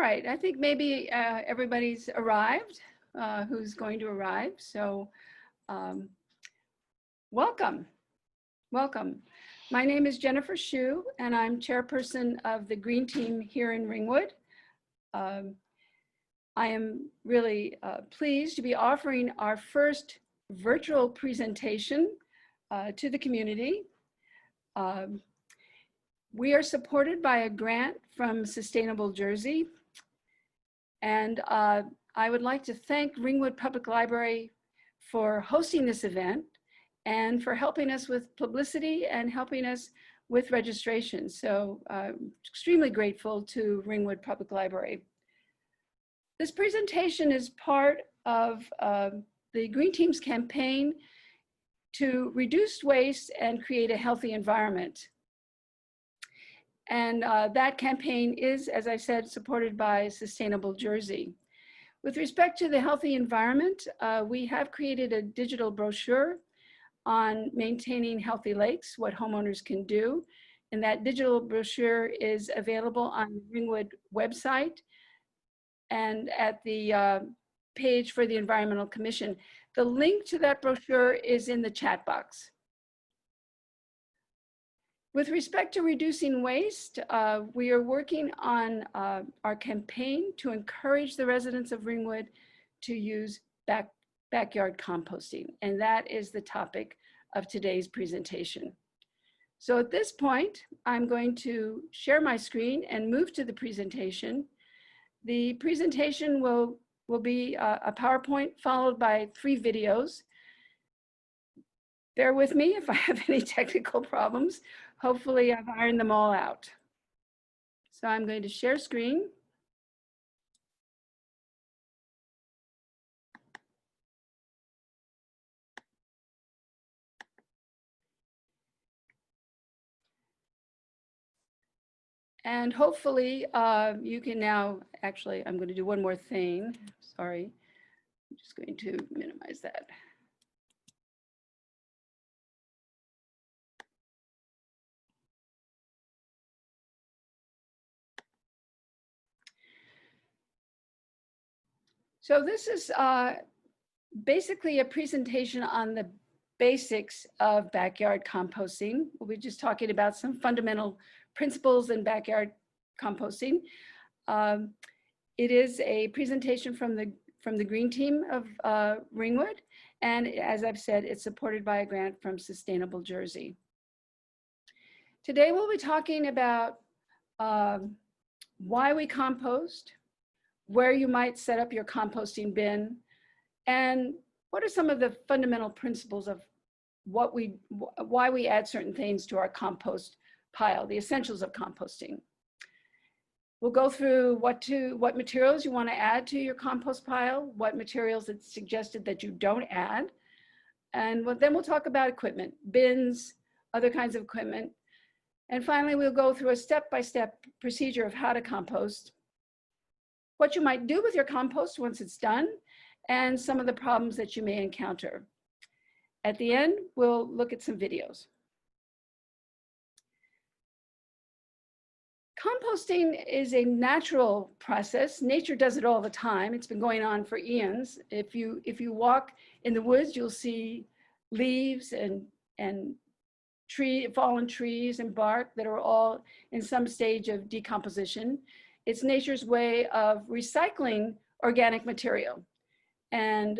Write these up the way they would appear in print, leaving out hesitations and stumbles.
right, I think maybe everybody's arrived who's going to arrive. So welcome, welcome. My name is Jennifer Hsu, and I'm chairperson of the Green Team here in Ringwood. I am really pleased to be offering our first virtual presentation to the community. We are supported by a grant from Sustainable Jersey. And I would like to thank Ringwood Public Library for hosting this event and for helping us with publicity and helping us with registration. So extremely grateful to Ringwood Public Library. This presentation is part of the Green Team's campaign to reduce waste and create a healthy environment. And that campaign is, as I said, supported by Sustainable Jersey. With respect to the healthy environment, we have created a digital brochure on maintaining healthy lakes, what homeowners can do. And that digital brochure is available on the Ringwood website and at the page for the Environmental Commission. The link to that brochure is in the chat box. With respect to reducing waste, we are working on our campaign to encourage the residents of Ringwood to use backyard composting. And that is the topic of today's presentation. So at this point, I'm going to share my screen and move to the presentation. The presentation will be a PowerPoint followed by 3 videos. Bear with me if I have any technical problems. Hopefully I've ironed them all out. So I'm going to share screen. And hopefully you can now, actually, I'm going to do one more thing. Sorry, I'm just going to minimize that. So this is basically a presentation on the basics of backyard composting. We'll be just talking about some fundamental principles in backyard composting. It is a presentation from the Green Team of Ringwood, and as I've said, it's supported by a grant from Sustainable Jersey. Today we'll be talking about why we compost, where you might set up your composting bin, and what are some of the fundamental principles of why we add certain things to our compost pile, the essentials of composting. We'll go through what materials you want to add to your compost pile, what materials it's suggested that you don't add, and then we'll talk about equipment, bins, other kinds of equipment, and finally we'll go through a step-by-step procedure of how to compost, what you might do with your compost once it's done, and some of the problems that you may encounter. At the end, we'll look at some videos. Composting is a natural process. Nature does it all the time. It's been going on for eons. If you walk in the woods, you'll see leaves and fallen trees and bark that are all in some stage of decomposition. It's nature's way of recycling organic material. And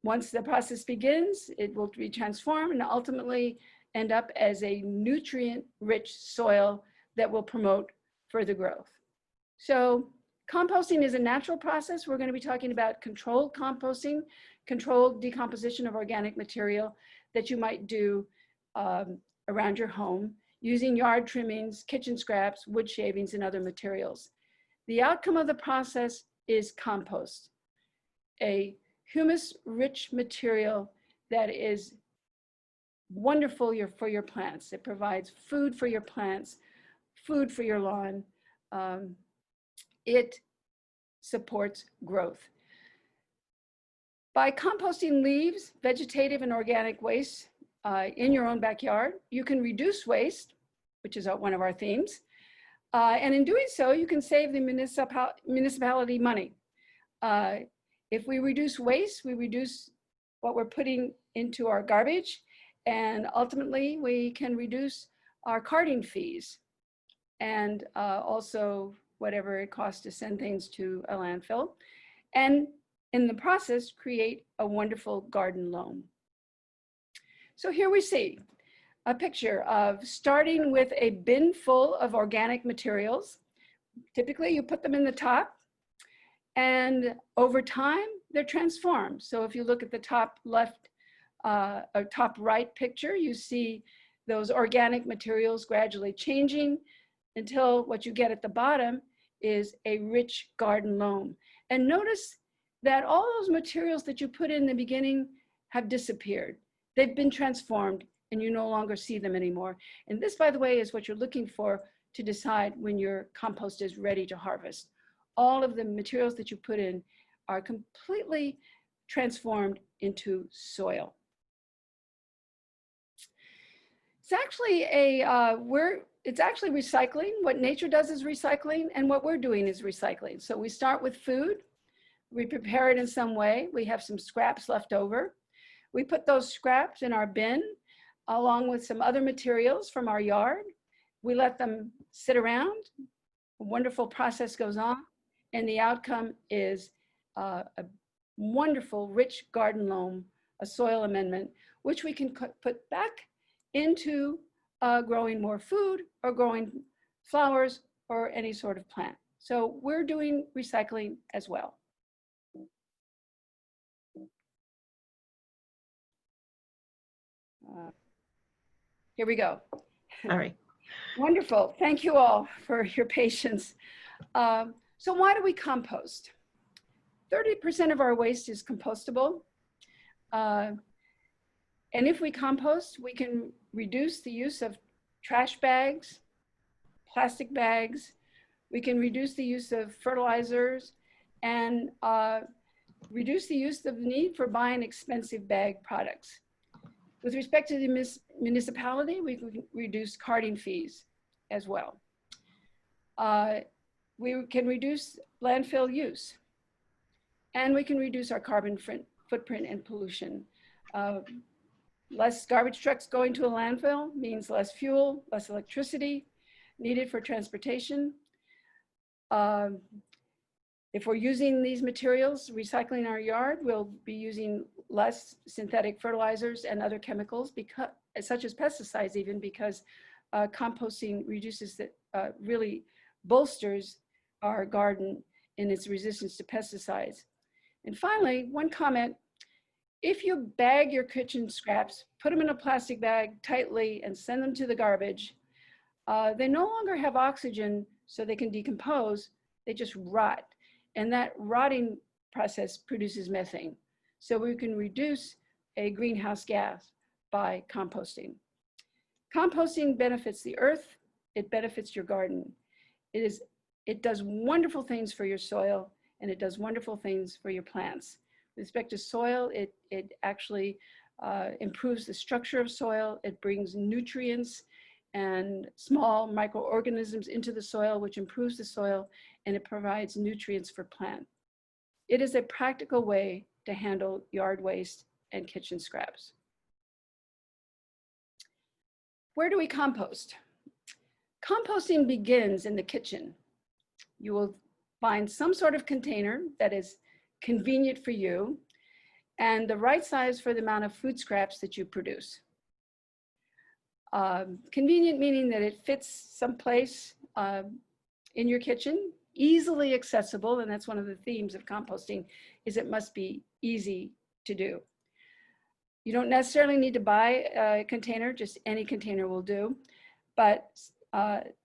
once the process begins, it will be transformed and ultimately end up as a nutrient-rich soil that will promote further growth. So composting is a natural process. We're going to be talking about controlled composting, controlled decomposition of organic material that you might do around your home, using yard trimmings, kitchen scraps, wood shavings, and other materials. The outcome of the process is compost, a humus-rich material that is wonderful for your plants. It provides food for your plants, food for your lawn. It supports growth. By composting leaves, vegetative and organic waste in your own backyard, you can reduce waste, which is one of our themes, And in doing so, you can save the municipality money. If we reduce waste, we reduce what we're putting into our garbage, and ultimately we can reduce our carting fees and also whatever it costs to send things to a landfill, and in the process create a wonderful garden loam. So here we see a picture of starting with a bin full of organic materials. Typically you put them in the top, and over time they're transformed. So if you look at the top left or top right picture, you see those organic materials gradually changing until what you get at the bottom is a rich garden loam. And notice that all those materials that you put in the beginning have disappeared. They've been transformed and you no longer see them anymore. And this, by the way, is what you're looking for to decide when your compost is ready to harvest. All of the materials that you put in are completely transformed into soil. It's actually it's actually recycling. What nature does is recycling, and what we're doing is recycling. So we start with food, we prepare it in some way, we have some scraps left over. We put those scraps in our bin along with some other materials from our yard. We let them sit around. A wonderful process goes on, and the outcome is a wonderful, rich garden loam, a soil amendment, which we can put back into growing more food or growing flowers or any sort of plant. So we're doing recycling as well. Here we go. All right. Wonderful. Thank you all for your patience. So why do we compost? 30% of our waste is compostable. And if we compost, we can reduce the use of trash bags, plastic bags. We can reduce the use of fertilizers and reduce the use of the need for buying expensive bag products. With respect to the municipality, we can reduce carting fees as well. We can reduce landfill use, and we can reduce our carbon footprint and pollution. Less garbage trucks going to a landfill means less fuel, less electricity needed for transportation. If we're using these materials, recycling our yard, we'll be using less synthetic fertilizers and other chemicals, such as pesticides even, because composting reduces really bolsters our garden in its resistance to pesticides. And finally, one comment: if you bag your kitchen scraps, put them in a plastic bag tightly and send them to the garbage, they no longer have oxygen so they can decompose, they just rot. And that rotting process produces methane. So we can reduce a greenhouse gas by composting. Composting benefits the earth, it benefits your garden. It does wonderful things for your soil, and it does wonderful things for your plants. With respect to soil, it actually improves the structure of soil. It brings nutrients and small microorganisms into the soil, which improves the soil, and it provides nutrients for plants. It is a practical way to handle yard waste and kitchen scraps. Where do we compost? Composting begins in the kitchen. You will find some sort of container that is convenient for you and the right size for the amount of food scraps that you produce. Convenient meaning that it fits someplace in your kitchen, easily accessible, and that's one of the themes of composting, is it must be easy to do. You don't necessarily need to buy a container, just any container will do, but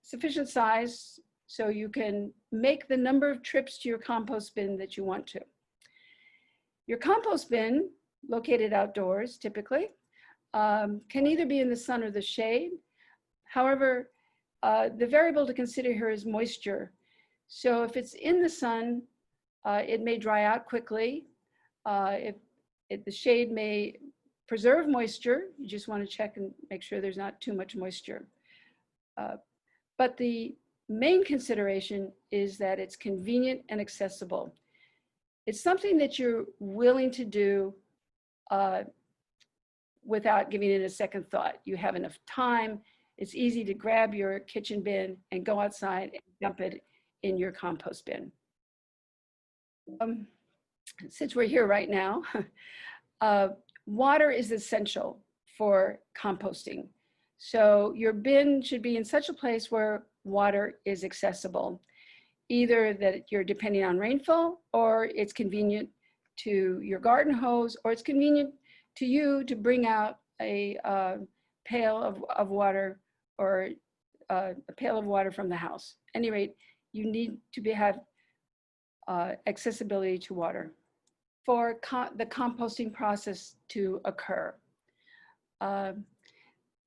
sufficient size so you can make the number of trips to your compost bin that you want to. Your compost bin, located outdoors typically, can either be in the sun or the shade. The variable to consider here is moisture. So if it's in the sun, it may dry out quickly. If the shade may preserve moisture, you just want to check and make sure there's not too much moisture. But the main consideration is that it's convenient and accessible. It's something that you're willing to do without giving it a second thought. You have enough time. It's easy to grab your kitchen bin and go outside and dump it in your compost bin. Since we're here right now, water is essential for composting. So your bin should be in such a place where water is accessible, either that you're depending on rainfall, or it's convenient to your garden hose, or it's convenient to you to bring out a pail of water, or a pail of water from the house. At any rate, you need to have accessibility to water for the composting process to occur.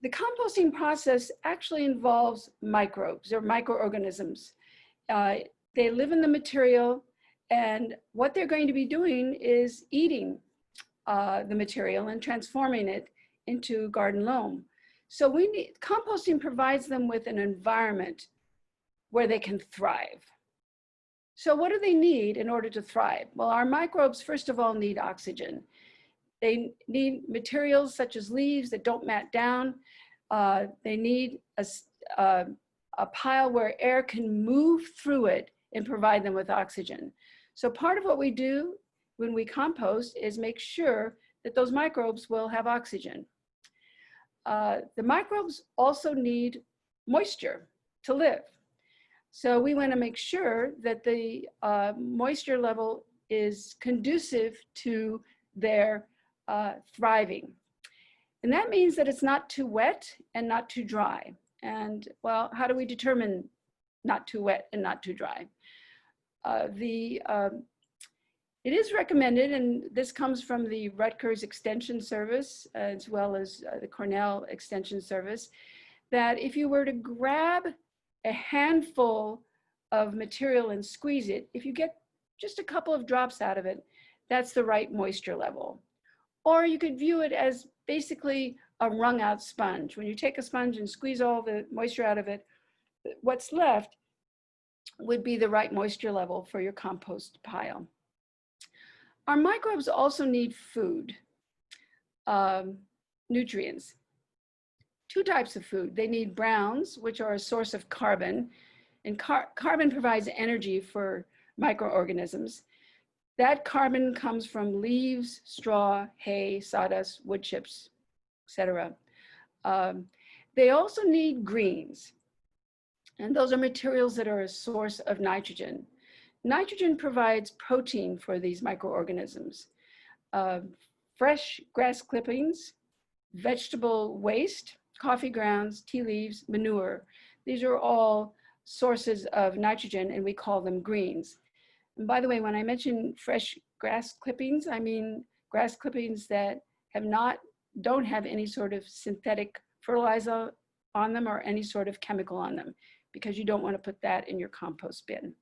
The composting process actually involves microbes or microorganisms. They live in the material, and what they're going to be doing is eating the material and transforming it into garden loam. So composting provides them with an environment where they can thrive. So what do they need in order to thrive? Well, our microbes, first of all, need oxygen. They need materials such as leaves that don't mat down. They need a pile where air can move through it and provide them with oxygen. So part of what we do when we compost is make sure that those microbes will have oxygen. The microbes also need moisture to live. So we want to make sure that the moisture level is conducive to their thriving. And that means that it's not too wet and not too dry. And well, how do we determine not too wet and not too dry? It is recommended, and this comes from the Rutgers Extension Service, as well as the Cornell Extension Service, that if you were to grab a handful of material and squeeze it, if you get just a couple of drops out of it, that's the right moisture level. Or you could view it as basically a wrung out sponge. When you take a sponge and squeeze all the moisture out of it, what's left would be the right moisture level for your compost pile. Our microbes also need food, nutrients. Two types of food. They need browns, which are a source of carbon, and carbon provides energy for microorganisms. That carbon comes from leaves, straw, hay, sawdust, wood chips, etc. They also need greens, and those are materials that are a source of nitrogen. Nitrogen provides protein for these microorganisms. Fresh grass clippings, vegetable waste, coffee grounds, tea leaves, manure. These are all sources of nitrogen, and we call them greens. And by the way, when I mention fresh grass clippings, I mean grass clippings that don't have any sort of synthetic fertilizer on them or any sort of chemical on them, because you don't want to put that in your compost bin.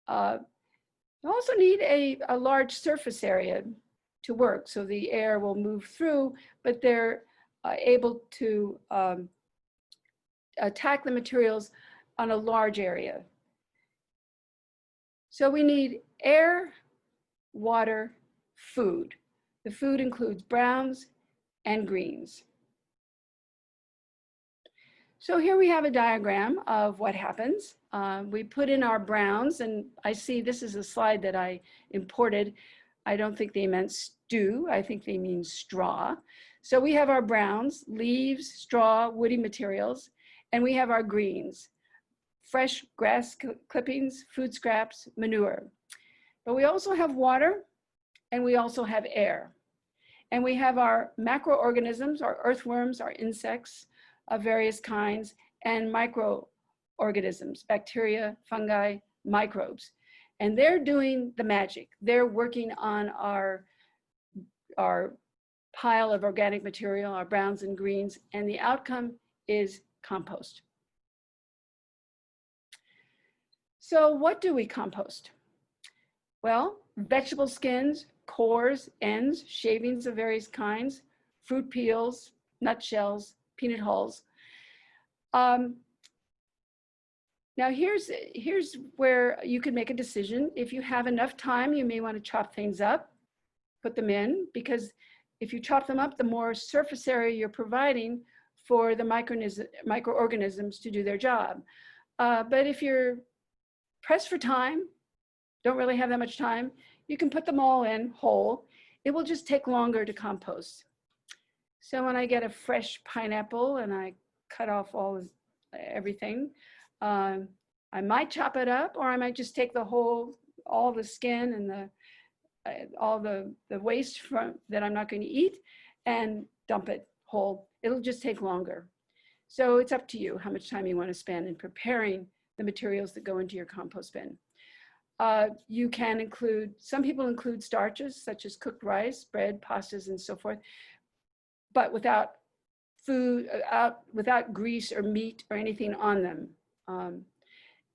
You also need a large surface area to work, so the air will move through, but they're able to attack the materials on a large area. So we need air, water, food. The food includes browns and greens. So here we have a diagram of what happens. We put in our browns, and I see this is a slide that I imported. I don't think they meant stew, I think they mean straw. So we have our browns, leaves, straw, woody materials, and we have our greens, fresh grass clippings, food scraps, manure. But we also have water, and we also have air. And we have our macroorganisms, our earthworms, our insects of various kinds, and microorganisms, bacteria, fungi, microbes. And they're doing the magic. They're working on our pile of organic material, our browns and greens, and the outcome is compost. So what do we compost? Well, vegetable skins, cores, ends, shavings of various kinds, fruit peels, nut shells, peanut hulls. Now here's where you can make a decision. If you have enough time, you may want to chop things up, put them in, because if you chop them up, the more surface area you're providing for the microorganisms to do their job. But if you're pressed for time, don't really have that much time, you can put them all in whole. It will just take longer to compost. So when I get a fresh pineapple and I cut off everything, I might chop it up, or I might just take all the skin and all the waste that I'm not going to eat and dump it whole. It'll just take longer. So it's up to you how much time you want to spend in preparing the materials that go into your compost bin. You can include, some people include starches such as cooked rice, bread, pastas, and so forth, but without without grease or meat or anything on them.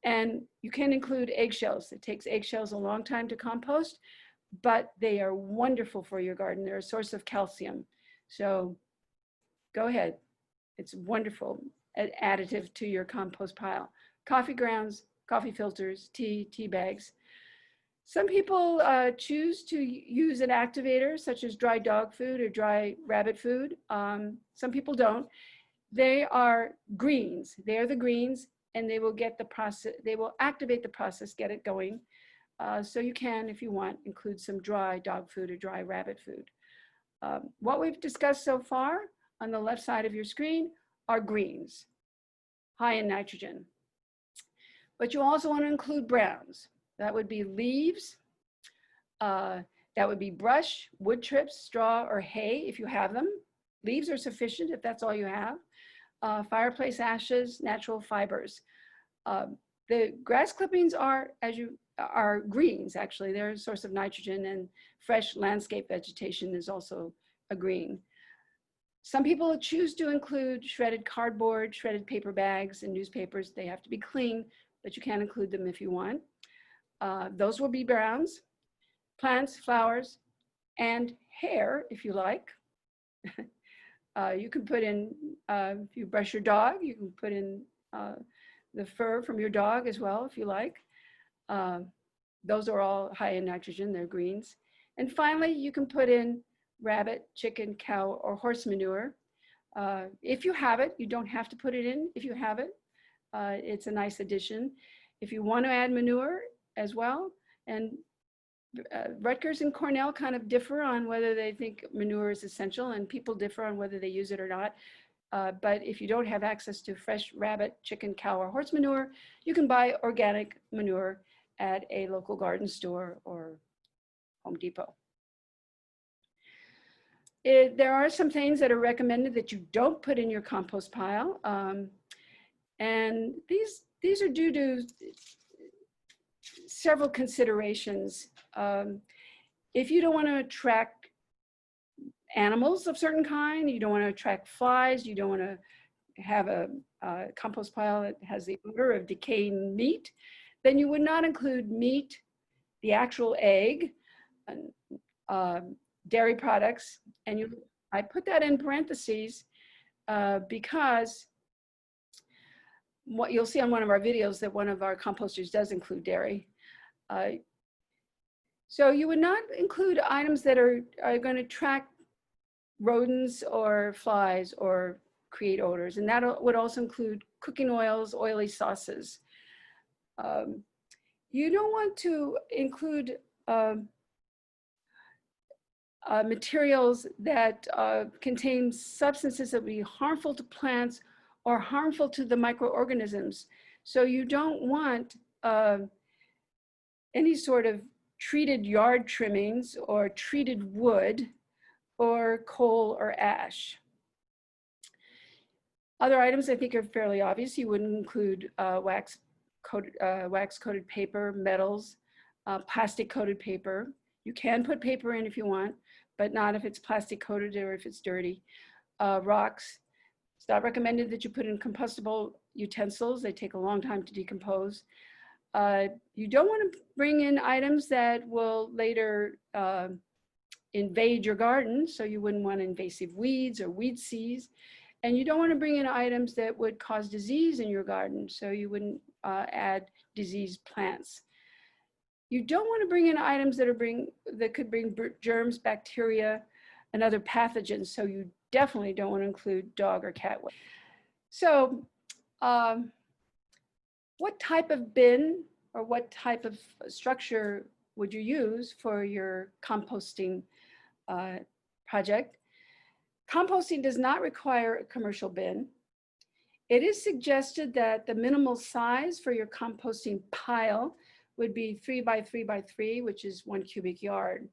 And you can include eggshells. It takes eggshells a long time to compost, but they are wonderful for your garden. They're a source of calcium. So go ahead. It's wonderful additive to your compost pile. Coffee grounds, coffee filters, tea bags. Some people choose to use an activator such as dry dog food or dry rabbit food. Some people don't. They are greens. They are the greens, and they will get the process. They will activate the process, get it going. So you can, if you want, include some dry dog food or dry rabbit food. What we've discussed so far on the left side of your screen are greens, high in nitrogen. But you also want to include browns. That would be leaves, that would be brush, wood chips, straw, or hay if you have them. Leaves are sufficient if that's all you have. Fireplace ashes, natural fibers. The grass clippings are greens, actually. They're a source of nitrogen, and fresh landscape vegetation is also a green. Some people choose to include shredded cardboard, shredded paper bags, and newspapers. They have to be clean, but you can include them if you want. Those will be browns, plants, flowers, and hair, if you like. You can put in, if you brush your dog, you can put in the fur from your dog as well, if you like. Those are all high in nitrogen, they're greens. And finally, you can put in rabbit, chicken, cow, or horse manure. If you have it, you don't have to put it in. If you have it, it's a nice addition. If you want to add manure as well, and Rutgers and Cornell kind of differ on whether they think manure is essential, and people differ on whether they use it or not. But if you don't have access to fresh rabbit, chicken, cow, or horse manure, you can buy organic manure at a local garden store or Home Depot. There are some things that are recommended that you don't put in your compost pile. And these are due to several considerations. If you don't want to attract animals of certain kind, you don't want to attract flies, you don't want to have a compost pile that has the odor of decaying meat, then you would not include meat, the actual egg, dairy products, and I put that in parentheses because what you'll see on one of our videos that one of our composters does include dairy. So you would not include items that are going to attract rodents or flies or create odors, and that would also include cooking oils, oily sauces. You don't want to include materials that contain substances that would be harmful to plants or harmful to the microorganisms. So you don't want any sort of treated yard trimmings or treated wood or coal or ash. Other items I think are fairly obvious. You wouldn't include wax-coated paper, metals, plastic-coated paper. You can put paper in if you want, but not if it's plastic-coated or if it's dirty. Rocks. It's not recommended that you put in compostable utensils. They take a long time to decompose. You don't want to bring in items that will later invade your garden, so you wouldn't want invasive weeds or weed seeds. And you don't want to bring in items that would cause disease in your garden, so you wouldn't add diseased plants. You don't want to bring in items that could bring germs, bacteria, and other pathogens. So you definitely don't want to include dog or cat waste. So what type of bin or what type of structure would you use for your composting project? Composting does not require a commercial bin. It is suggested that the minimal size for your composting pile would be 3 by 3 by 3, which is 1 cubic yard.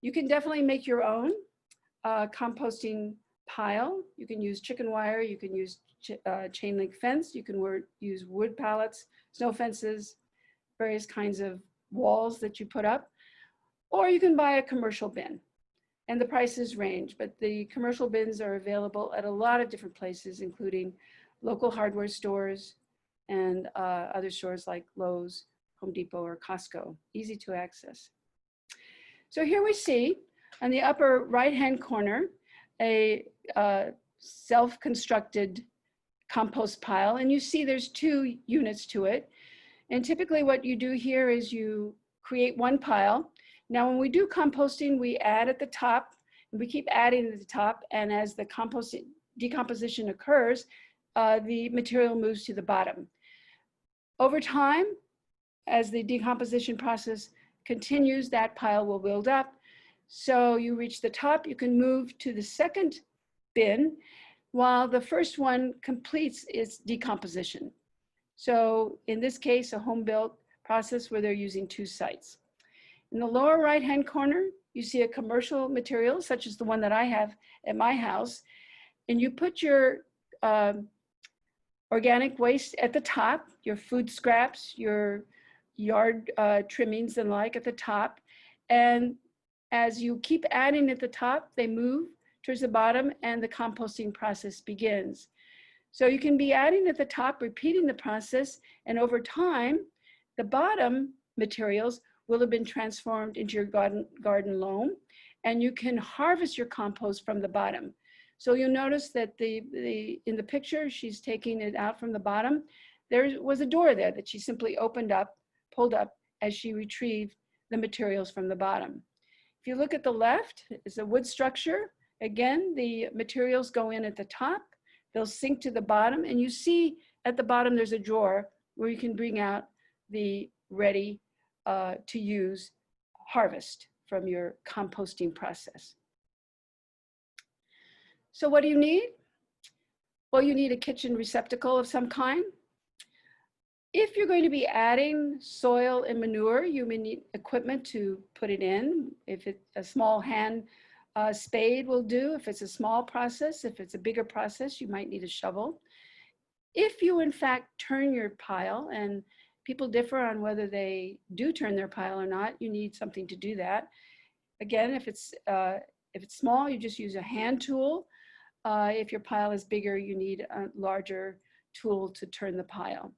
You can definitely make your own composting pile. You can use chicken wire, you can use chain link fence, you can use wood pallets, snow fences, various kinds of walls that you put up, or you can buy a commercial bin. And the prices range, but the commercial bins are available at a lot of different places, including local hardware stores and other stores like Lowe's, Home Depot, or Costco, easy to access. So here we see on the upper right-hand corner, a self-constructed compost pile, and you see there's 2 units to it. And typically what you do here is you create one pile. Now, when we do composting, we add at the top, and we keep adding at the top, and as the decomposition occurs, the material moves to the bottom. Over time, as the decomposition process continues, that pile will build up. So you reach the top, you can move to the second bin while the first one completes its decomposition. So in this case, a home-built process where they're using 2 sites. In the lower right-hand corner, you see a commercial material, such as the one that I have at my house, and you put your organic waste at the top, your food scraps, your yard trimmings and like at the top, and as you keep adding at the top, they move towards the bottom and the composting process begins. So you can be adding at the top, repeating the process, and over time, the bottom materials will have been transformed into your garden loam, and you can harvest your compost from the bottom. So you'll notice that in the picture, she's taking it out from the bottom. There was a door there that she simply opened up, pulled up as she retrieved the materials from the bottom. If you look at the left, it's a wood structure. Again, the materials go in at the top, they'll sink to the bottom, and you see at the bottom there's a drawer where you can bring out the ready to use harvest from your composting process. So what do you need? Well, you need a kitchen receptacle of some kind. If you're going to be adding soil and manure, you may need equipment to put it in. If it's a small hand spade will do, if it's a small process. If it's a bigger process, you might need a shovel. If you in fact turn your pile, and people differ on whether they do turn their pile or not, you need something to do that. Again, if it's small, you just use a hand tool. If your pile is bigger, you need a larger tool to turn the pile.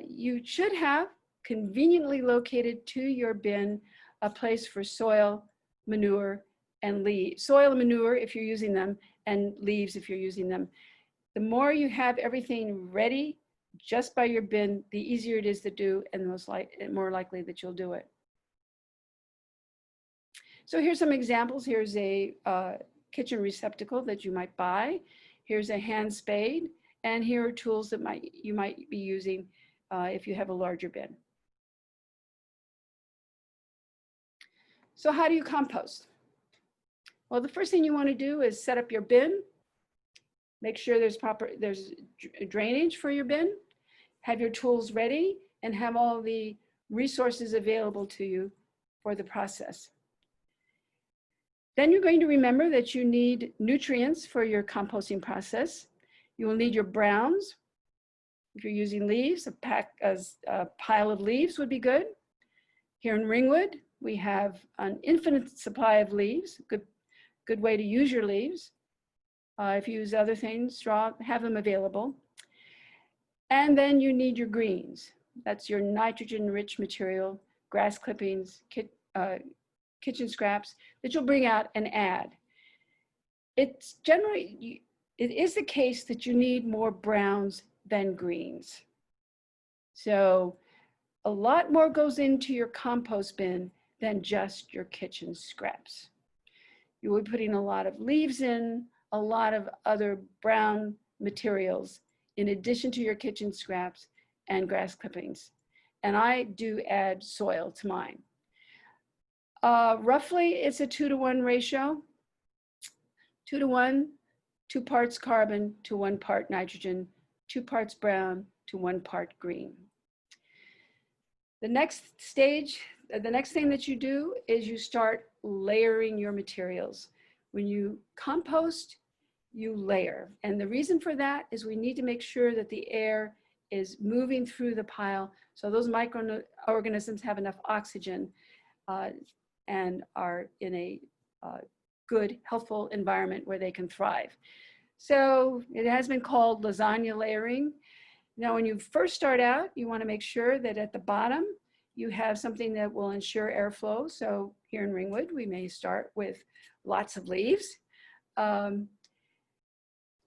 You should have conveniently located to your bin a place for soil, manure, and leaves. Soil and manure if you're using them, and leaves if you're using them. The more you have everything ready just by your bin, the easier it is to do, and more likely that you'll do it. So here's some examples. Here's a kitchen receptacle that you might buy. Here's a hand spade, and here are tools that you might be using if you have a larger bin. So how do you compost? Well, the first thing you want to do is set up your bin. Make sure there's drainage for your bin. Have your tools ready and have all the resources available to you for the process. Then you're going to remember that you need nutrients for your composting process. You will need your browns. If you're using leaves, a pile of leaves would be good. Here in Ringwood, we have an infinite supply of leaves. Good way to use your leaves. If you use other things, straw, have them available. And then you need your greens. That's your nitrogen-rich material, grass clippings, kitchen scraps that you'll bring out and add. It is the case that you need more browns than greens. So a lot more goes into your compost bin than just your kitchen scraps. You will be putting a lot of leaves in, a lot of other brown materials in addition to your kitchen scraps and grass clippings. And I do add soil to mine. Roughly, it's a 2-to-1 ratio. 2-to-1, 2 parts carbon to 1 part nitrogen, 2 parts brown to 1 part green. The next stage, the next thing that you do is you start layering your materials. When you compost, you layer. And the reason for that is we need to make sure that the air is moving through the pile so those microorganisms have enough oxygen and are in a good, healthful environment where they can thrive. So it has been called lasagna layering. Now, when you first start out, you want to make sure that at the bottom, you have something that will ensure airflow. So here in Ringwood, we may start with lots of leaves.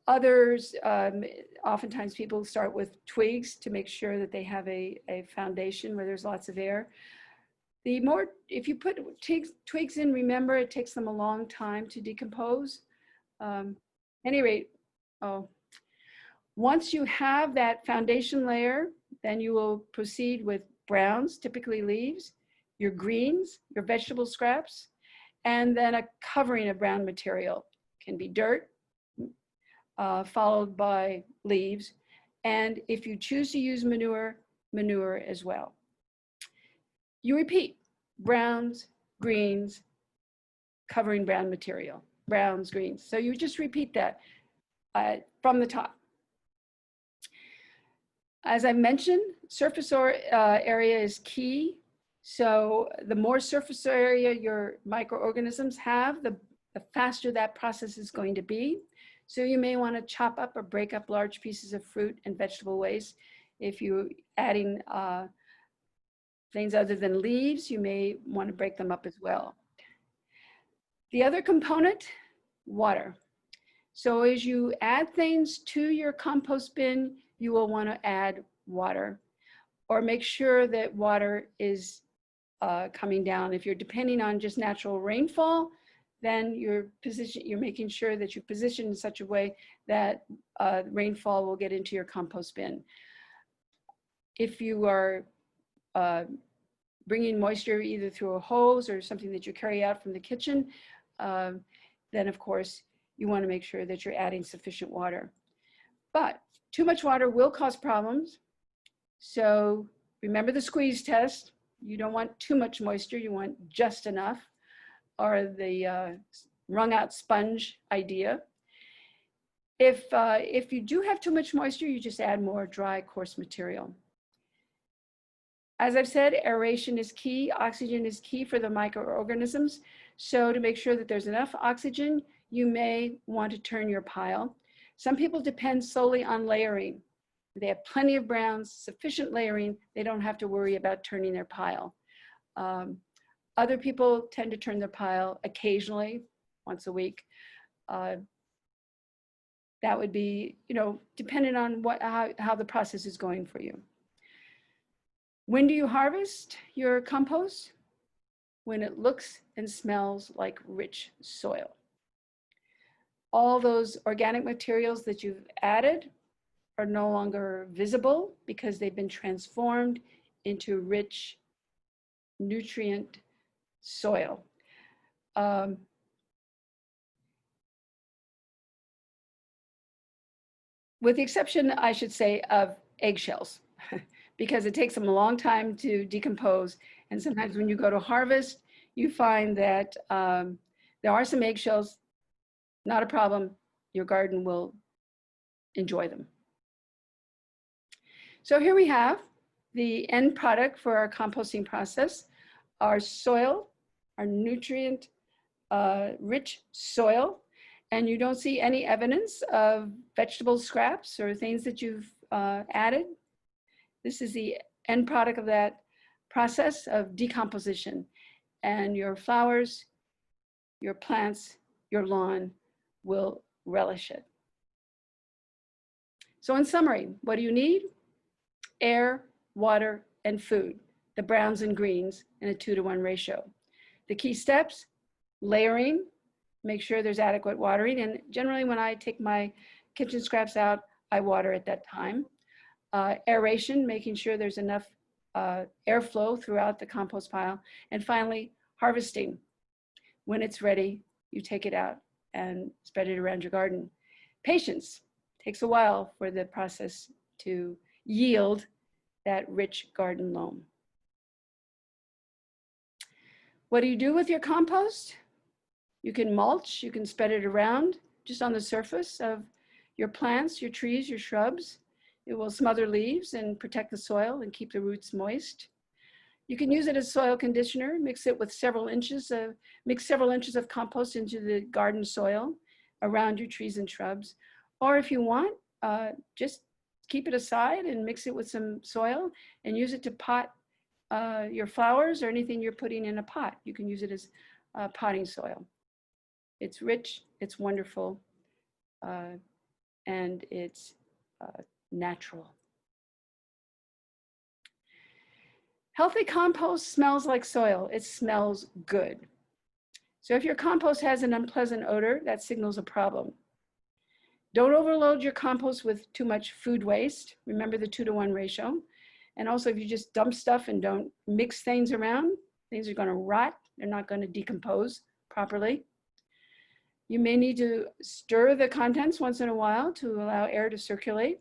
Oftentimes people start with twigs to make sure that they have a foundation where there's lots of air. If you put twigs in, remember, it takes them a long time to decompose. Any rate, once you have that foundation layer, then you will proceed with browns, typically leaves, your greens, your vegetable scraps, and then a covering of brown material. Can be dirt, followed by leaves, and if you choose to use manure, manure as well. You repeat, browns, greens, covering brown material, browns, greens. So you just repeat that from the top. As I mentioned, surface area is key. So the more surface area your microorganisms have, the faster that process is going to be. So you may want to chop up or break up large pieces of fruit and vegetable waste. If you're adding things other than leaves, you may want to break them up as well. The other component, water. So as you add things to your compost bin, you will want to add water or make sure that water is coming down. If you're depending on just natural rainfall, then you're making sure that you position in such a way that rainfall will get into your compost bin. If you are bringing moisture either through a hose or something that you carry out from the kitchen, then of course you want to make sure that you're adding sufficient water. But too much water will cause problems. So remember the squeeze test. You don't want too much moisture, you want just enough, or the wrung out sponge idea. If you do have too much moisture, you just add more dry, coarse material. As I've said, aeration is key, oxygen is key for the microorganisms. So to make sure that there's enough oxygen, you may want to turn your pile. Some people depend solely on layering. They have plenty of browns, sufficient layering, they don't have to worry about turning their pile. Other people tend to turn their pile occasionally, once a week. That would be, dependent on how the process is going for you. When do you harvest your compost? When it looks and smells like rich soil. All those organic materials that you've added are no longer visible because they've been transformed into rich, nutrient soil. With the exception, I should say, of eggshells, because it takes them a long time to decompose. And sometimes when you go to harvest, you find that there are some eggshells, not a problem, your garden will enjoy them. So here we have the end product for our composting process, our soil, our nutrient rich soil, and you don't see any evidence of vegetable scraps or things that you've added. This is the end product of that process of decomposition, and your flowers, your plants, your lawn will relish it. So in summary, what do you need? Air, water, and food, the browns and greens in a 2-to-1 ratio. The key steps: layering, make sure there's adequate watering. And generally when I take my kitchen scraps out, I water at that time. Aeration, making sure there's enough airflow throughout the compost pile. And finally, harvesting. When it's ready, you take it out and spread it around your garden. Patience. Takes a while for the process to yield that rich garden loam. What do you do with your compost? You can mulch, you can spread it around just on the surface of your plants, your trees, your shrubs. It will smother leaves and protect the soil and keep the roots moist. You can use it as soil conditioner, mix it with several inches of compost into the garden soil around your trees and shrubs. Or if you want, just keep it aside and mix it with some soil and use it to pot your flowers or anything you're putting in a pot. You can use it as potting soil. It's rich, it's wonderful, and it's natural. Healthy compost smells like soil. It smells good. So if your compost has an unpleasant odor, that signals a problem. Don't overload your compost with too much food waste. Remember the 2-to-1 ratio. And also, if you just dump stuff and don't mix things around, things are going to rot. They're not going to decompose properly. You may need to stir the contents once in a while to allow air to circulate.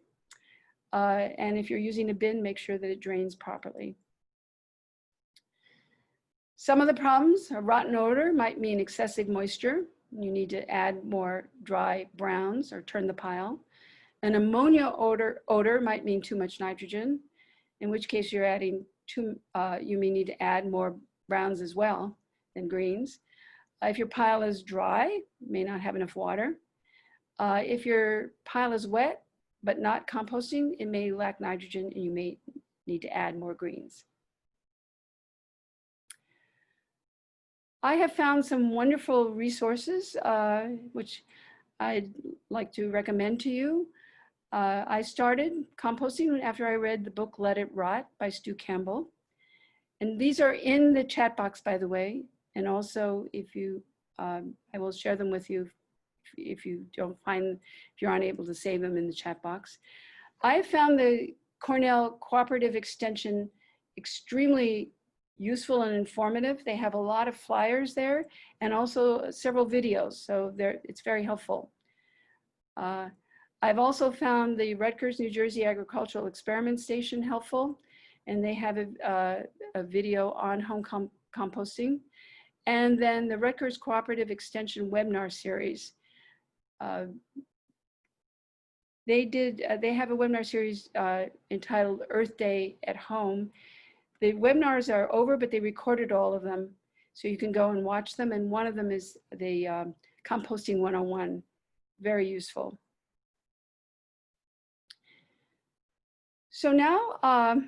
And if you're using a bin, make sure that it drains properly. Some of the problems, a rotten odor might mean excessive moisture. You need to add more dry browns or turn the pile. An ammonia odor might mean too much nitrogen, in which case you're adding you may need to add more browns as well than greens. If your pile is dry, you may not have enough water. If your pile is wet but not composting, it may lack nitrogen and you may need to add more greens. I have found some wonderful resources which I'd like to recommend to you. I started composting after I read the book Let It Rot by Stu Campbell. And these are in the chat box, by the way. And also, if you, I will share them with you if you're unable to save them in the chat box. I found the Cornell Cooperative Extension extremely useful and informative. They have a lot of flyers there and also several videos, so it's very helpful. I've also found the Rutgers, New Jersey Agricultural Experiment Station helpful, and they have a video on home composting. And then the Rutgers Cooperative Extension webinar series. They have a webinar series entitled Earth Day at Home. The webinars are over, but they recorded all of them, so you can go and watch them. And one of them is the Composting 101, very useful. So now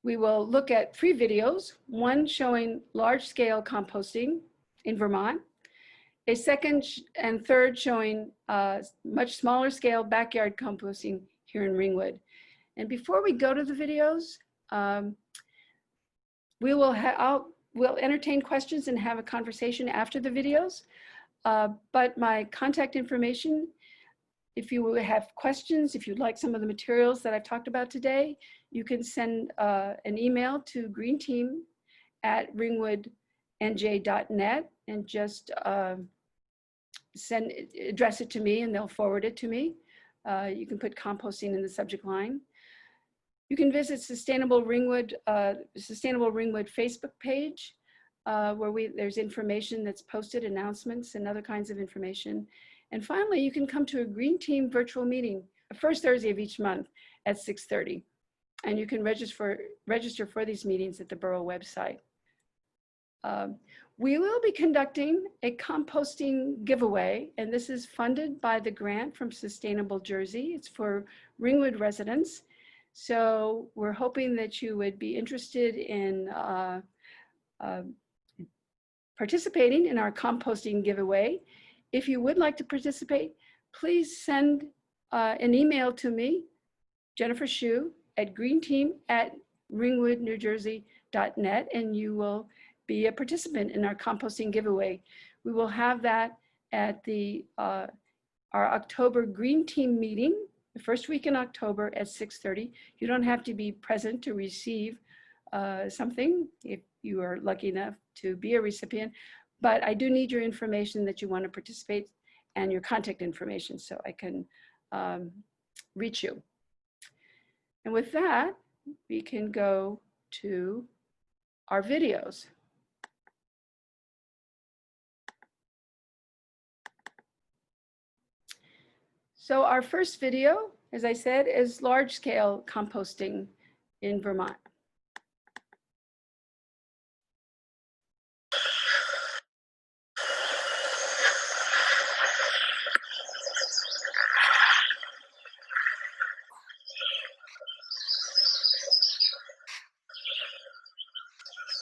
we will look at 3 videos, one showing large-scale composting in Vermont, a second and third showing much smaller scale backyard composting here in Ringwood. And before we go to the videos, we'll entertain questions and have a conversation after the videos. But my contact information, if you have questions, if you'd like some of the materials that I've talked about today, you can send an email to greenteam@ringwoodnj.net and just address it to me and they'll forward it to me. You can put composting in the subject line. You can visit Sustainable Ringwood Facebook page where there's information that's posted, announcements and other kinds of information. And finally, you can come to a Green Team virtual meeting, the first Thursday of each month at 6:30. And you can register for these meetings at the Borough website. We will be conducting a composting giveaway, and this is funded by the grant from Sustainable Jersey. It's for Ringwood residents. So we're hoping that you would be interested in participating in our composting giveaway. If you would like to participate, please send an email to me, Jennifer Shue, at greenteam@ringwoodnewjersey.net, and you will be a participant in our composting giveaway. We will have that at our October Green Team meeting, the first week in October at 6:30. You don't have to be present to receive something if you are lucky enough to be a recipient, but I do need your information that you want to participate and your contact information so I can reach you. And with that, we can go to our videos. So our first video, as I said, is large-scale composting in Vermont.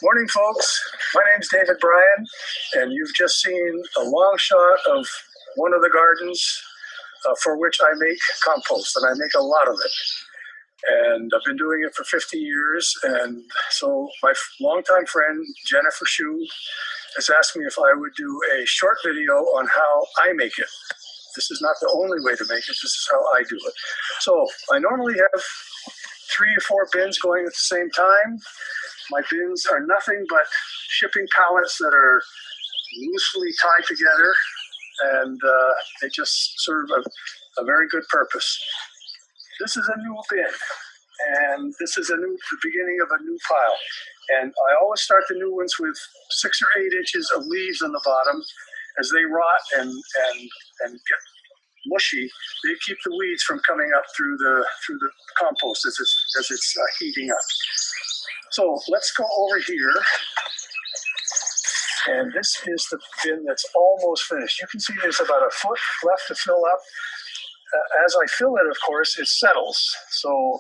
Morning, folks. My name's David Bryan, and you've just seen a long shot of one of the gardens for which I make compost, and I make a lot of it. And I've been doing it for 50 years, and so my longtime friend, Jennifer Shue, has asked me if I would do a short video on how I make it. This is not the only way to make it, this is how I do it. So I normally have 3 or 4 bins going at the same time. My bins are nothing but shipping pallets that are loosely tied together, and they just serve a very good purpose. This is a new bin, and this is the beginning of a new pile. And I always start the new ones with 6 or 8 inches of leaves on the bottom. As they rot and get mushy, they keep the weeds from coming up through the compost as it's heating up. So let's go over here, and this is the bin that's almost finished. You can see there's about a foot left to fill up. As I fill it, of course, it settles. So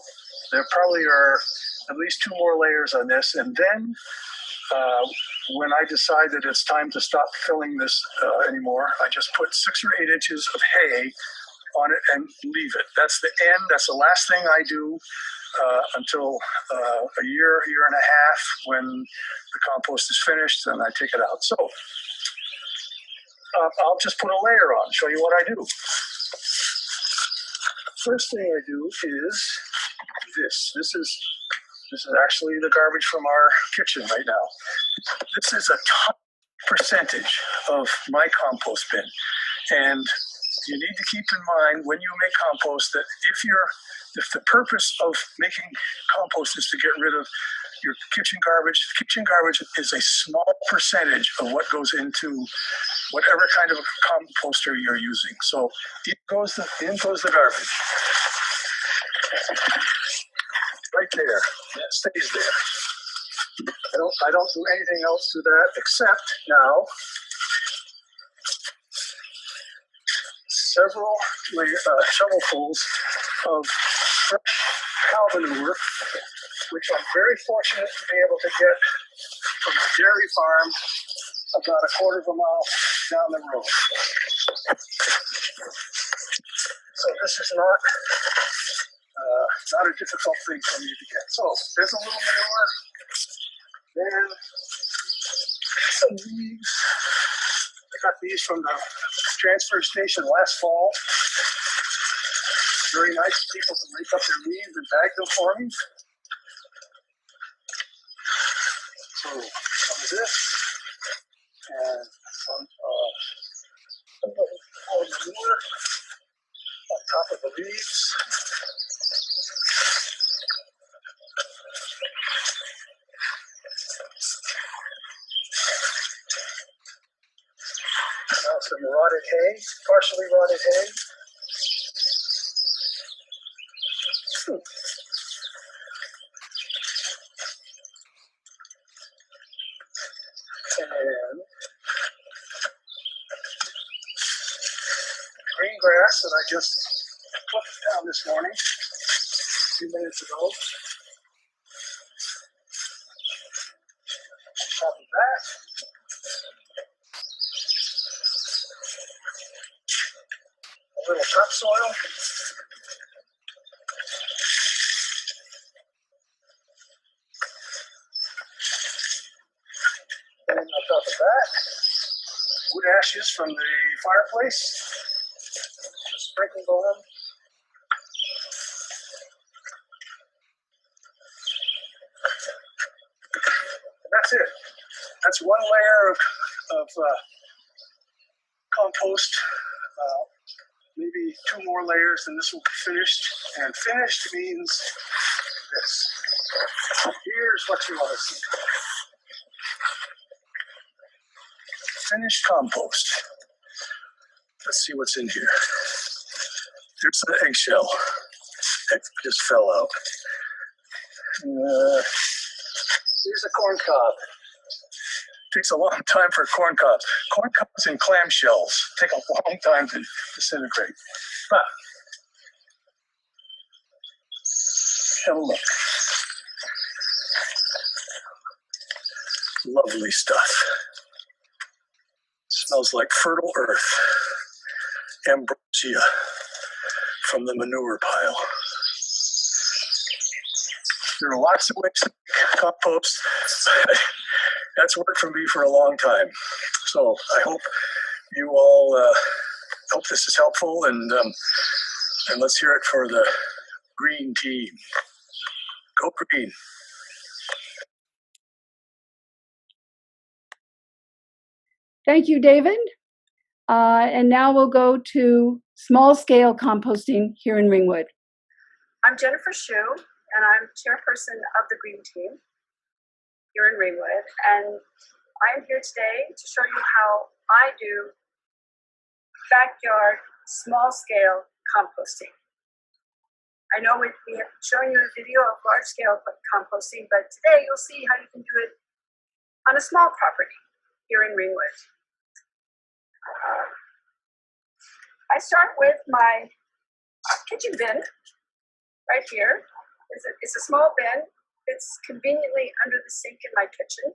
there probably are at least 2 more layers on this, and then when I decide that it's time to stop filling this anymore, I just put 6 or 8 inches of hay on it and leave it. That's the end. That's the last thing I do until a year and a half, when the compost is finished, and I take it out. So I'll just put a layer on, show you what I do. First thing I do is this. This is actually the garbage from our kitchen right now. This is a ton percentage of my compost bin, and you need to keep in mind when you make compost that if the purpose of making compost is to get rid of your kitchen garbage is a small percentage of what goes into whatever kind of composter you're using. So in goes the garbage. Right there. It stays there. I don't do anything else to that except now several shovelfuls of fresh cow manure, which I'm very fortunate to be able to get from the dairy farm about a quarter of a mile down the road. So this is not a difficult thing for me to get. So there's a little manure, then some leaves. I got these from the transfer station last fall. Very nice people to make up their leaves and bag them for me. So some of this and some manure on top of the leaves. Now some rotted hay, partially rotted hay. And green grass that I just clipped down this morning, a few minutes ago. On top of that, a little topsoil. wood ashes from the fireplace. Just sprinkle on. And that's it. That's one layer of compost. Maybe 2 more layers and this will be finished. And finished means this. Here's what you want to see. Finished compost. Let's see what's in here. Here's the eggshell. It just fell out. Here's a corn cob. Takes a long time for corn cobs. Corn cobs in clamshells take a long time to disintegrate. But have a look. Lovely stuff. Smells like fertile earth. Ambrosia from the manure pile. There are lots of ways to make compost. That's worked for me for a long time. So I hope you all hope this is helpful, and let's hear it for the green team. Go green. Thank you, David. And now we'll go to small-scale composting here in Ringwood. I'm Jennifer Shue, and I'm chairperson of the Green Team here in Ringwood. And I am here today to show you how I do backyard small-scale composting. I know we have shown you a video of large-scale composting, but today you'll see how you can do it on a small property here in Ringwood. I start with my kitchen bin right here. It's a small bin. It's conveniently under the sink in my kitchen.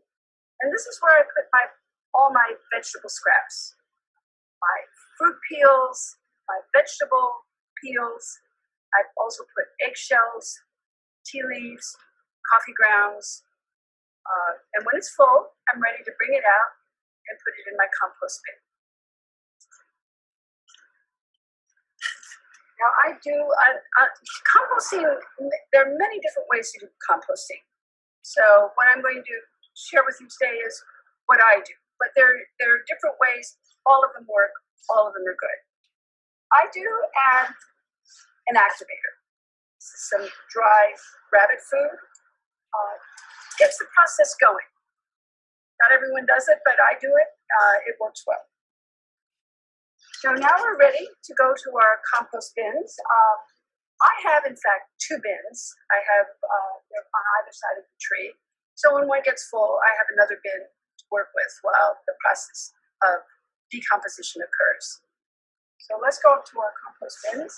And this is where I put all my vegetable scraps. My fruit peels, my vegetable peels. I've also put eggshells, tea leaves, coffee grounds. And when it's full, I'm ready to bring it out and put it in my compost bin. Now composting, there are many different ways to do composting. So what I'm going to share with you today is what I do. But there are different ways, all of them work, all of them are good. I do add an activator. This is some dry rabbit food. Gets the process going. Not everyone does it, but I do it. It works well. So now we're ready to go to our compost bins. I have, in fact, 2 bins. I have they're on either side of the tree. So when one gets full, I have another bin to work with while the process of decomposition occurs. So let's go up to our compost bins.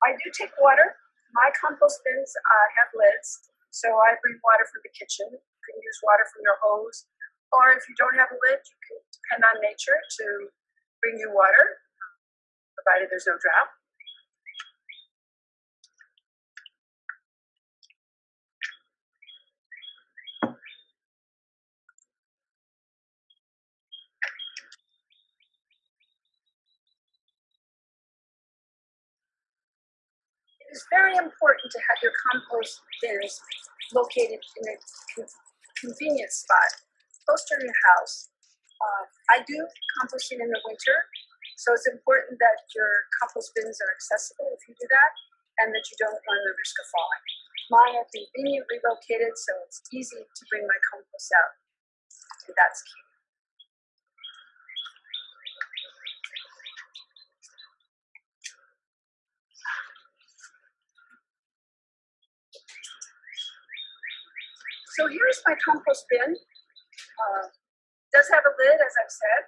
I do take water. My compost bins have lids, so I bring water from the kitchen. You can use water from your hose, or if you don't have a lid, you can depend on nature to bring you water, provided there's no drought. It is very important to have your compost bins located in a convenient spot, close to your house. I do composting in the winter, so it's important that your compost bins are accessible if you do that, and that you don't run the risk of falling. Mine are conveniently located, so it's easy to bring my compost out, and that's key. So here's my compost bin. It does have a lid, as I've said.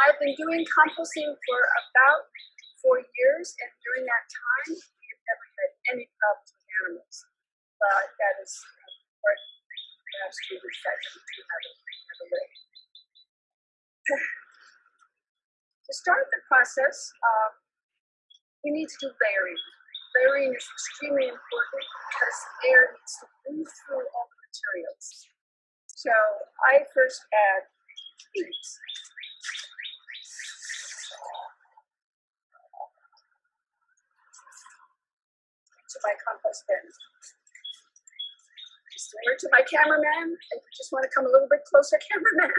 I've been doing composting for about 4 years, and during that time, we have never had any problems with animals. That is perhaps due to the fact that we have a lid. To start the process, we need to do layering. Layering is extremely important because air needs to move through all the materials. So So I first add leaves. To my compost bin. Just a word to my cameraman. If you just want to come a little bit closer, cameraman.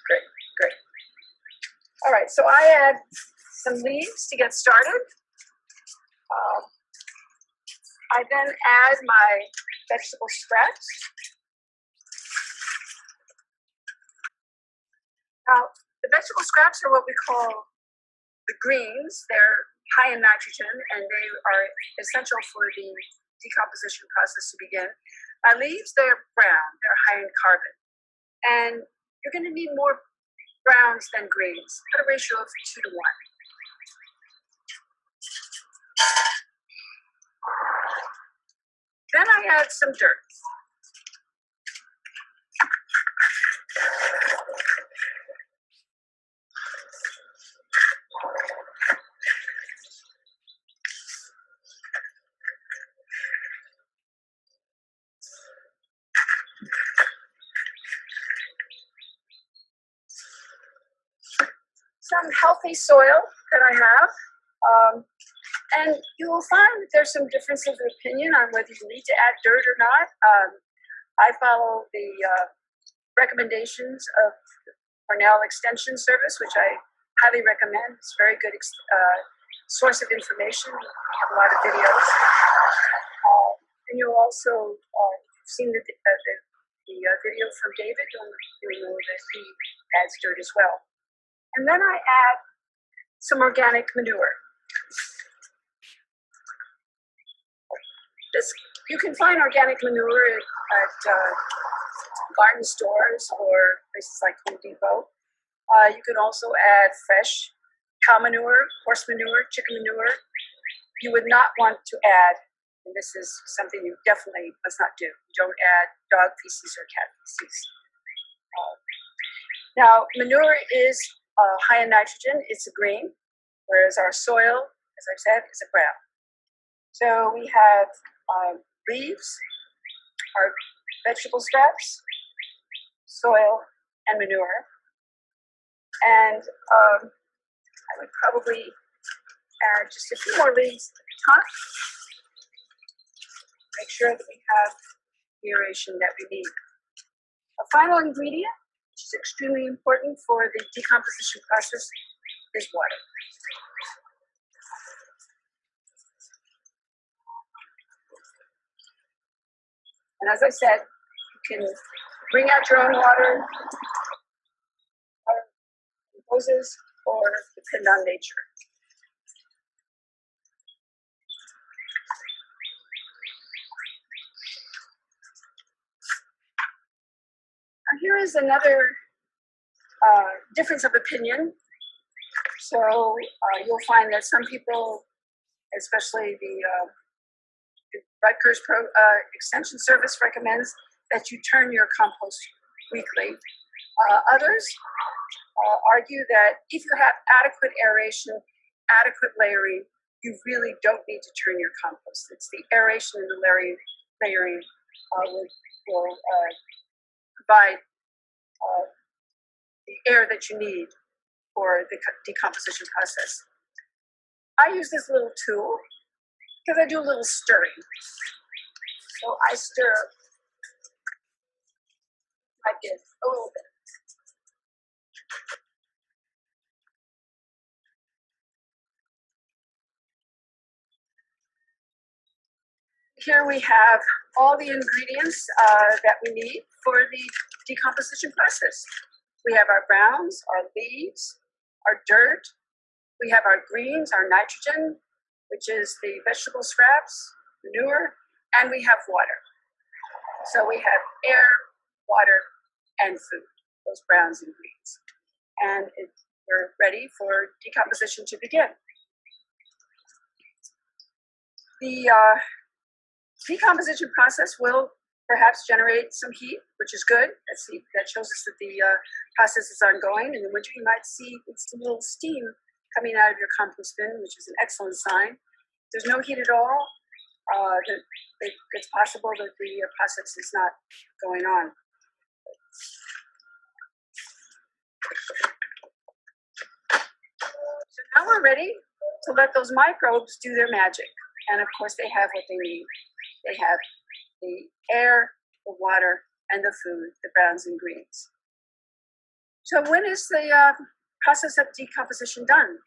Great, great. All right, so I add some leaves to get started. I then add my vegetable scraps. Now, the vegetable scraps are what we call the greens. They're high in nitrogen and they are essential for the decomposition process to begin. My leaves, they're brown, they're high in carbon. And you're going to need more browns than greens at a ratio of 2 to 1. Then I add some dirt. Some healthy soil that I have. And you will find that there's some differences of opinion on whether you need to add dirt or not. I follow the recommendations of Cornell Extension Service, which I highly recommend. It's a very good source of information. We have a lot of videos. And you'll also, seen the video from David, you'll know that he adds dirt as well. And then I add some organic manure. You can find organic manure at garden stores or places like Home Depot. You can also add fresh cow manure, horse manure, chicken manure. You would not want to add, and this is something you definitely must not do, don't add dog feces or cat feces. Now, manure is high in nitrogen, it's a green, whereas our soil, as I've said, is a brown. So we have leaves, our vegetable scraps, soil, and manure. And I would probably add just a few more leaves at the top. Make sure that we have the aeration that we need. A final ingredient, which is extremely important for the decomposition process, is water. And as I said, you can bring out your own water, hoses, or depend on nature. Now here is another difference of opinion. So you'll find that some people, especially the Rutgers Extension Service recommends that you turn your compost weekly. Others argue that if you have adequate aeration, adequate layering, you really don't need to turn your compost. It's the aeration and the layering will provide the air that you need for the decomposition process. I use this little tool because I do a little stirring. So I stir like this a little bit. Here we have all the ingredients that we need for the decomposition process. We have our browns, our leaves, our dirt. We have our greens, our nitrogen, which is the vegetable scraps, manure, and we have water. So we have air, water, and food, those browns and greens. And we're ready for decomposition to begin. The decomposition process will perhaps generate some heat, which is good. That shows us that the process is ongoing. In the winter, you might see some little steam coming out of your compost bin, which is an excellent sign. If there's no heat at all, it's possible that the process is not going on. So now we're ready to let those microbes do their magic. And of course, they have what they need. They have the air, the water, and the food, the browns and greens. So when is the process of decomposition done?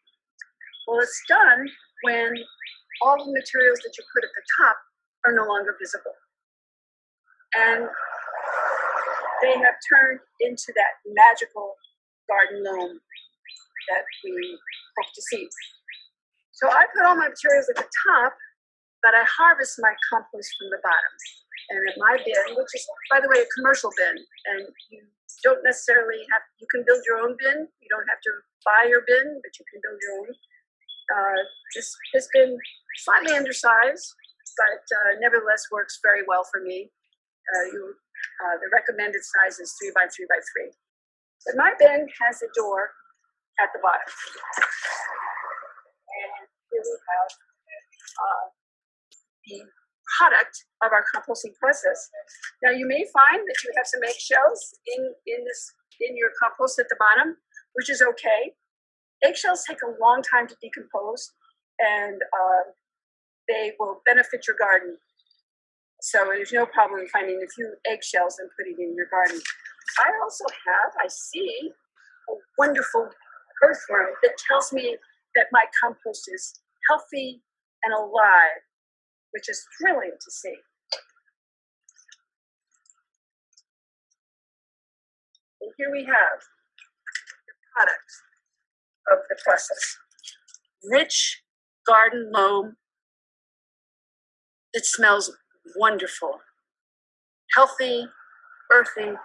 Well, it's done when all the materials that you put at the top are no longer visible. And they have turned into that magical garden gnome that we hope to see. So I put all my materials at the top, but I harvest my compost from the bottom. And in my bin, which is, by the way, a commercial bin, and you don't necessarily have, you can build your own bin. You don't have to buy your bin, but you can build your own. This bin, slightly undersized, but nevertheless works very well for me. The recommended size is 3 by 3 by 3. But my bin has a door at the bottom. And here we have the product of our composting process. Now you may find that you have some eggshells in your compost at the bottom, which is okay. Eggshells take a long time to decompose, and they will benefit your garden. So there's no problem finding a few eggshells and putting in your garden. I see a wonderful earthworm that tells me that my compost is healthy and alive, which is thrilling to see. And here we have the product of the process. Rich garden loam that smells wonderful. Healthy, earthy,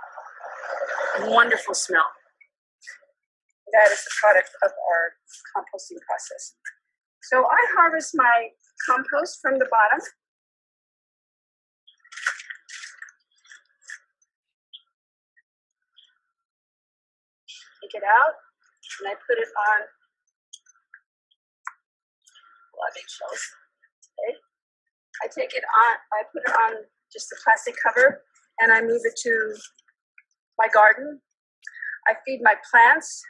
wonderful smell. That is the product of our composting process. So I harvest my compost from the bottom. Take it out, and I put it on a lot of eggshells. Okay. I take it on, I put it on just the plastic cover, and I move it to my garden. I feed my plants,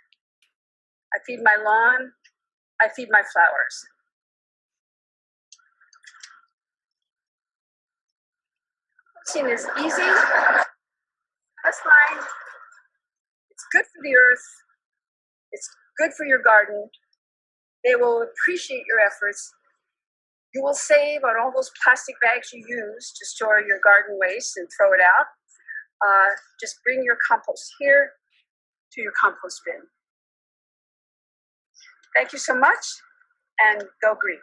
I feed my lawn, I feed my flowers. Composting is easy, satisfying, it's good for the earth, it's good for your garden. They will appreciate your efforts. You will save on all those plastic bags you use to store your garden waste and throw it out. Just bring your compost here to your compost bin. Thank you so much, and go green.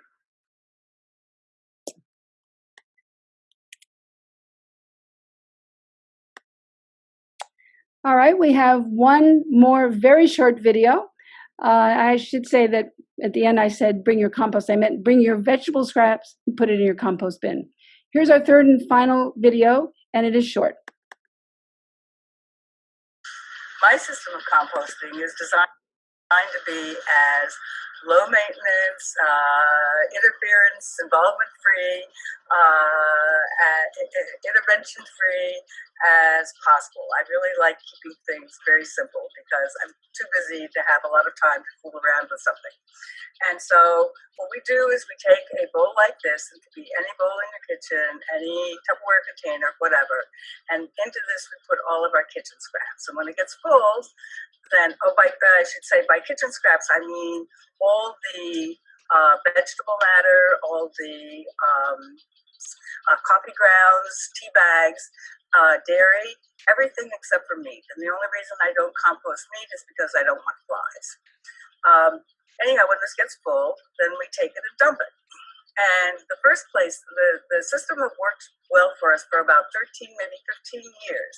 All right, we have one more very short video. I should say that at the end I said bring your compost. I meant bring your vegetable scraps and put it in your compost bin. Here's our third and final video, and it is short. My system of composting is designed to be as low maintenance, interference, involvement free, intervention free as possible. I really like keeping things very simple because I'm too busy to have a lot of time to fool around with something. And so what we do is we take a bowl like this, it could be any bowl in your kitchen, any Tupperware container, whatever, and into this we put all of our kitchen scraps. And when it gets full, then, I should say by kitchen scraps, I mean all the vegetable matter, all the coffee grounds, tea bags, dairy, everything except for meat. And the only reason I don't compost meat is because I don't want flies. Anyhow, when this gets full, then we take it and dump it. And the first place, the system that worked well for us for about 13, maybe 15 years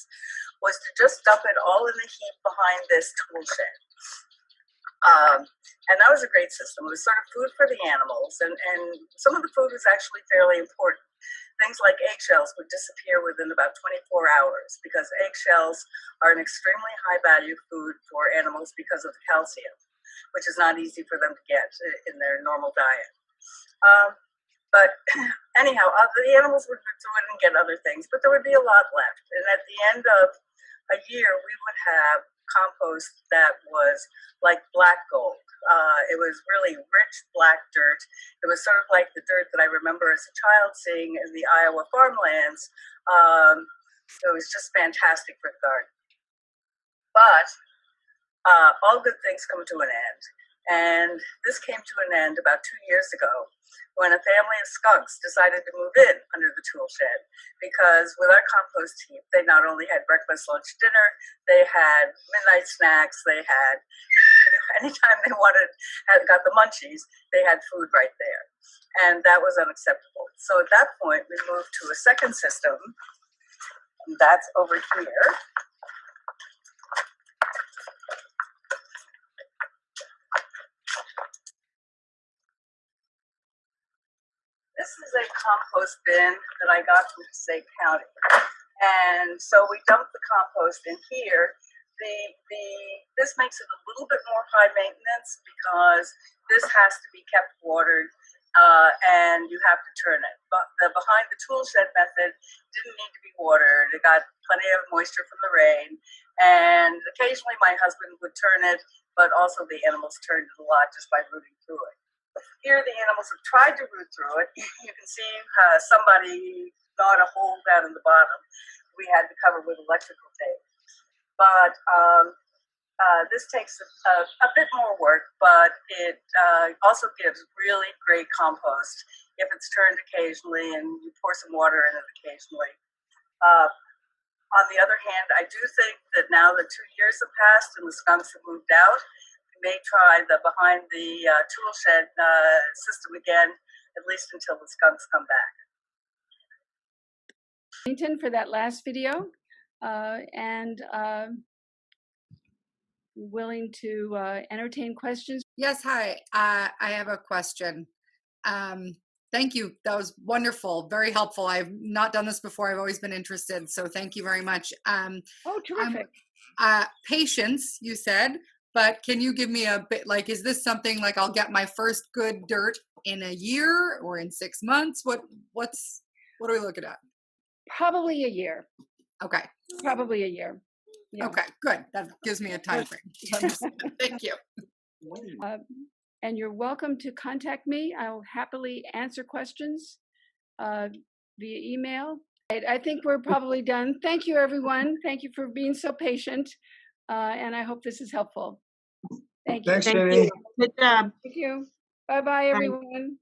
was to just dump it all in the heap behind this tool shed. And that was a great system. It was sort of food for the animals, and some of the food was actually fairly important. Things like eggshells would disappear within about 24 hours because eggshells are an extremely high value food for animals because of the calcium, which is not easy for them to get in their normal diet. But anyhow, the animals would root through it and get other things, but there would be a lot left. And at the end of a year, we would have compost that was like black gold. It was really rich black dirt. It was sort of like the dirt that I remember as a child seeing in the Iowa farmlands. It was just fantastic for the garden. But all good things come to an end. And this came to an end about 2 years ago when a family of skunks decided to move in under the tool shed, because with our compost heap, they not only had breakfast, lunch, dinner, they had midnight snacks, they had, anytime they got the munchies, they had food right there. And that was unacceptable. So at that point, we moved to a second system. That's over here. This is a compost bin that I got from Passaic County. And so we dumped the compost in here. This makes it a little bit more high maintenance because this has to be kept watered and you have to turn it. But the behind the tool shed method didn't need to be watered. It got plenty of moisture from the rain. And occasionally my husband would turn it, but also the animals turned it a lot just by rooting through it. Here the animals have tried to root through it. You can see somebody gnawed a hole down in the bottom. We had to cover with electrical tape. But this takes a bit more work, but it also gives really great compost if it's turned occasionally and you pour some water in it occasionally. On the other hand, I do think that now that 2 years have passed and the skunks have moved out, we may try the behind the tool shed system again, at least until the skunks come back. For that last video, and willing to entertain questions. Yes, hi. I have a question. Thank you. That was wonderful. Very helpful. I've not done this before. I've always been interested. So thank you very much. Oh, terrific. Patience, you said, but can you give me a bit, like, is this something like I'll get my first good dirt in a year or in 6 months? What are we looking at? Probably a year. Okay. Probably a year. Yeah. Okay, good. That gives me a time frame. Thank you. And you're welcome to contact me. I'll happily answer questions via email. I think we're probably done. Thank you, everyone. Thank you for being so patient. And I hope this is helpful. Thank you. Thanks, Thank Jenny. you. Good job. Thank you. Bye-bye, everyone.